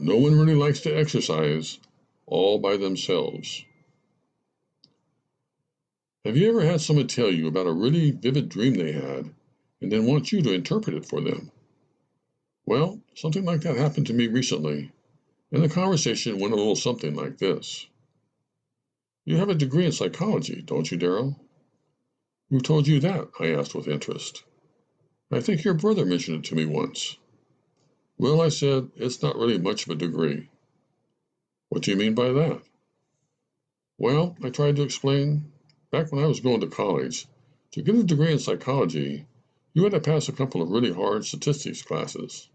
No one really likes to exercise all by themselves. Have you ever had someone tell you about a really vivid dream they had and then want you to interpret it for them? Well, something like that happened to me recently, and the conversation went a little something like this. You have a degree in psychology, don't you, Daryl? Who told you that? I asked with interest. I think your brother mentioned it to me once. Well, I said, it's not really much of a degree. What do you mean by that? Well, I tried to explain. Back when I was going to college, to get a degree in psychology, you had to pass a couple of really hard statistics classes.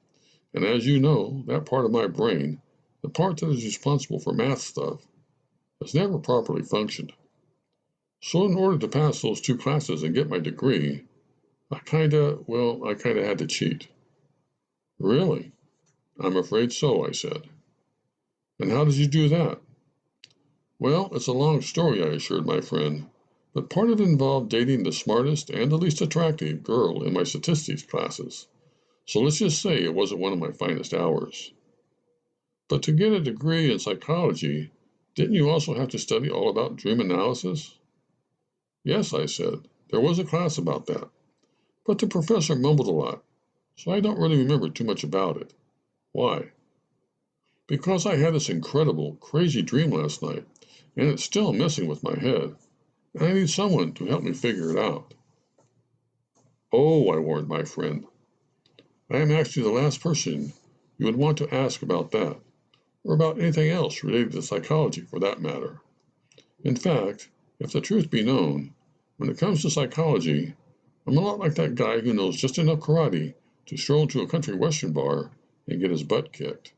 And as you know, that part of my brain, the part that is responsible for math stuff, has never properly functioned. So in order to pass those two classes and get my degree, I kinda had to cheat. Really? I'm afraid so, I said. And how did you do that? Well, it's a long story, I assured my friend, but part of it involved dating the smartest and the least attractive girl in my statistics classes. So let's just say it wasn't one of my finest hours. But to get a degree in psychology, didn't you also have to study all about dream analysis? Yes, I said. There was a class about that. But the professor mumbled a lot, so I don't really remember too much about it. Why? Because I had this incredible, crazy dream last night, and it's still messing with my head, and I need someone to help me figure it out. Oh, I warned my friend. I am actually the last person you would want to ask about that, or about anything else related to psychology for that matter. In fact, if the truth be known, when it comes to psychology, I'm a lot like that guy who knows just enough karate to stroll into a country western bar and get his butt kicked.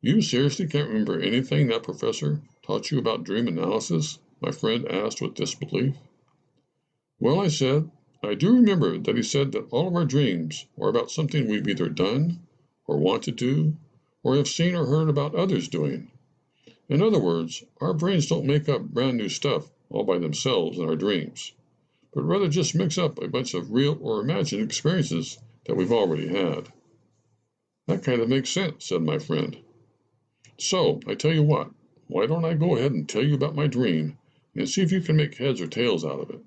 You seriously can't remember anything that professor taught you about dream analysis? My friend asked with disbelief. Well, I said, I do remember that he said that all of our dreams are about something we've either done, or want to do, or have seen or heard about others doing. In other words, our brains don't make up brand new stuff all by themselves in our dreams, but rather just mix up a bunch of real or imagined experiences that we've already had. That kind of makes sense, said my friend. So, I tell you what, why don't I go ahead and tell you about my dream and see if you can make heads or tails out of it?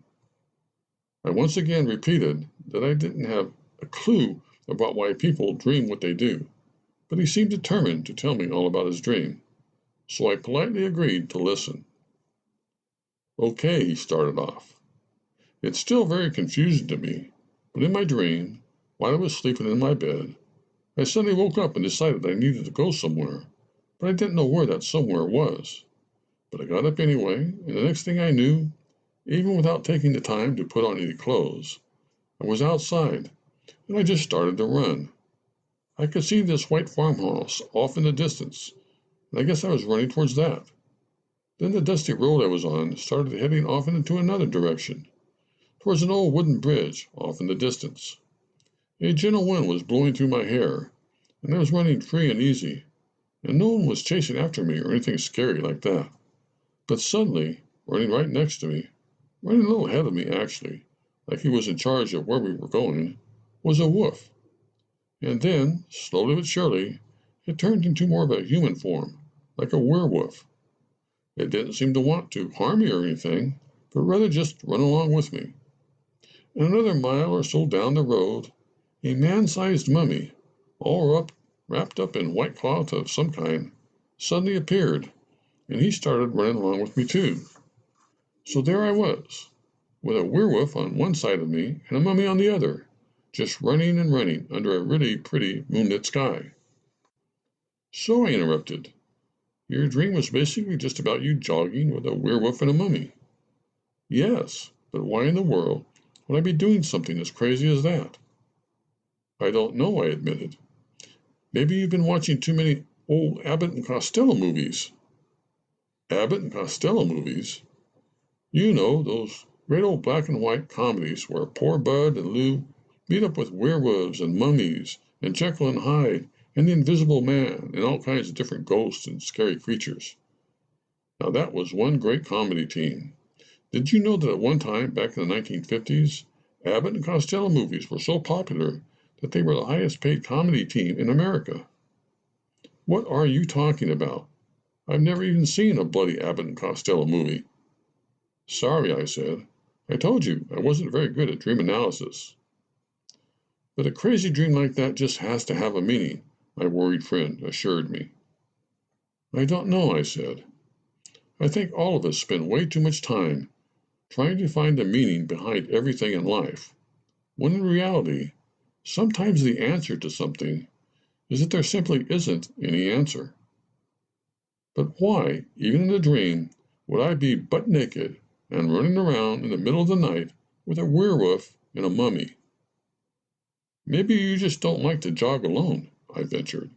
I once again repeated that I didn't have a clue about why people dream what they do, but he seemed determined to tell me all about his dream, so I politely agreed to listen. Okay, he started off. It's still very confusing to me, but in my dream, while I was sleeping in my bed, I suddenly woke up and decided I needed to go somewhere, but I didn't know where that somewhere was. But I got up anyway, and the next thing I knew, even without taking the time to put on any clothes, I was outside, and I just started to run. I could see this white farmhouse off in the distance, and I guess I was running towards that. Then the dusty road I was on started heading off into another direction, towards an old wooden bridge off in the distance. A gentle wind was blowing through my hair, and I was running free and easy, and no one was chasing after me or anything scary like that. But suddenly, running right next to me, running a little ahead of me actually, like he was in charge of where we were going, was a wolf. And then, slowly but surely, it turned into more of a human form, like a werewolf. It didn't seem to want to harm me or anything, but rather just run along with me. And another mile or so down the road, a man-sized mummy, wrapped up in white cloth of some kind, suddenly appeared, and he started running along with me too. So there I was, with a werewolf on one side of me and a mummy on the other, just running and running under a really pretty moonlit sky. So I interrupted, your dream was basically just about you jogging with a werewolf and a mummy. Yes, but why in the world would I be doing something as crazy as that? I don't know, I admitted. Maybe you've been watching too many old Abbott and Costello movies. Abbott and Costello movies? You know, those great old black and white comedies where poor Bud and Lou meet up with werewolves and mummies and Jekyll and Hyde and the Invisible Man and all kinds of different ghosts and scary creatures. Now that was one great comedy team. Did you know that at one time back in the 1950s, Abbott and Costello movies were so popular that they were the highest paid comedy team in America? What are you talking about? I've never even seen a bloody Abbott and Costello movie. Sorry, I said. I told you I wasn't very good at dream analysis. But a crazy dream like that just has to have a meaning, my worried friend assured me. I don't know, I said. I think all of us spend way too much time trying to find the meaning behind everything in life, when in reality, sometimes the answer to something is that there simply isn't any answer. But why, even in a dream, would I be butt naked and running around in the middle of the night with a werewolf and a mummy? Maybe you just don't like to jog alone, I ventured.